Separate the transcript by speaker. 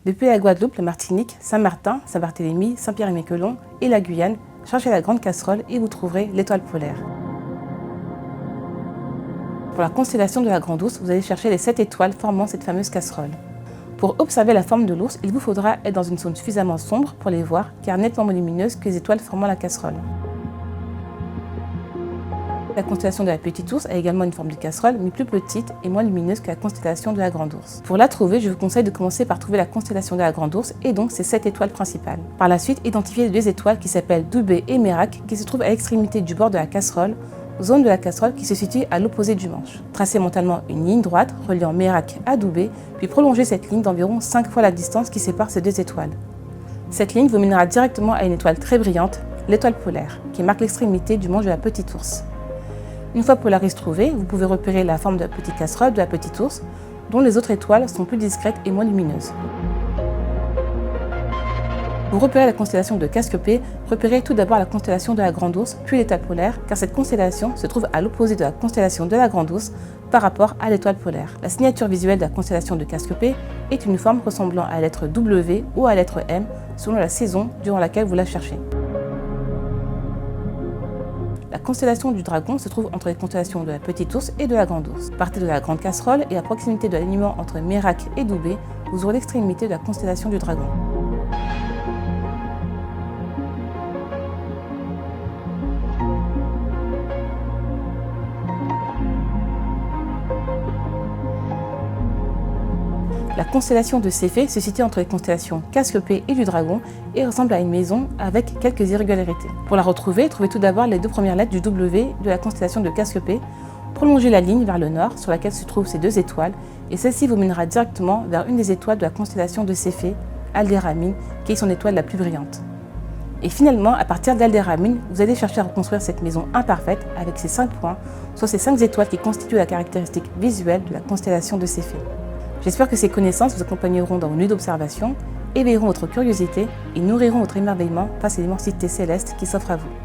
Speaker 1: Depuis la Guadeloupe, la Martinique, Saint-Martin, Saint-Barthélemy, Saint-Pierre-et-Miquelon et la Guyane, cherchez la grande casserole et vous trouverez l'étoile polaire. Pour la constellation de la Grande Ourse, vous allez chercher les 7 étoiles formant cette fameuse casserole. Pour observer la forme de l'ours, il vous faudra être dans une zone suffisamment sombre pour les voir, car nettement moins lumineuse que les étoiles formant la casserole. La constellation de la Petite Ourse a également une forme de casserole, mais plus petite et moins lumineuse que la constellation de la Grande Ourse. Pour la trouver, je vous conseille de commencer par trouver la constellation de la Grande Ourse et donc ses 7 étoiles principales. Par la suite, identifiez les 2 étoiles qui s'appellent Doubé et Mérac, qui se trouvent à l'extrémité du bord de la casserole, zone de la casserole qui se situe à l'opposé du manche. Tracez mentalement une ligne droite reliant Mérac à Doubé, puis prolongez cette ligne d'environ 5 fois la distance qui sépare ces 2 étoiles. Cette ligne vous mènera directement à une étoile très brillante, l'étoile polaire, qui marque l'extrémité du manche de la Petite Ourse. Une fois Polaris trouvé, vous pouvez repérer la forme de la petite casserole de la Petite Ourse, dont les autres étoiles sont plus discrètes et moins lumineuses. Pour repérer la constellation de Cassiope, repérez tout d'abord la constellation de la Grande Ourse, puis l'étoile polaire, car cette constellation se trouve à l'opposé de la constellation de la Grande Ourse par rapport à l'étoile polaire. La signature visuelle de la constellation de Cassiope est une forme ressemblant à la lettre W ou à la lettre M, selon la saison durant laquelle vous la cherchez. La constellation du Dragon se trouve entre les constellations de la Petite Ourse et de la Grande Ourse. Partez de la Grande Casserole et à proximité de l'alignement entre Mérac et Doubé, vous aurez l'extrémité de la constellation du Dragon. La constellation de Céphée se situe entre les constellations Cassiope et du Dragon et ressemble à une maison avec quelques irrégularités. Pour la retrouver, trouvez tout d'abord les 2 premières lettres du W de la constellation de Cassiope, prolongez la ligne vers le nord sur laquelle se trouvent ces 2 étoiles et celle-ci vous mènera directement vers une des étoiles de la constellation de Céphée, Aldéramine, qui est son étoile la plus brillante. Et finalement, à partir d'Aldéramine, vous allez chercher à reconstruire cette maison imparfaite avec ses 5 points, soit ces 5 étoiles qui constituent la caractéristique visuelle de la constellation de Céphée. J'espère que ces connaissances vous accompagneront dans vos nuits d'observation, éveilleront votre curiosité et nourriront votre émerveillement face à l'immensité céleste qui s'offre à vous.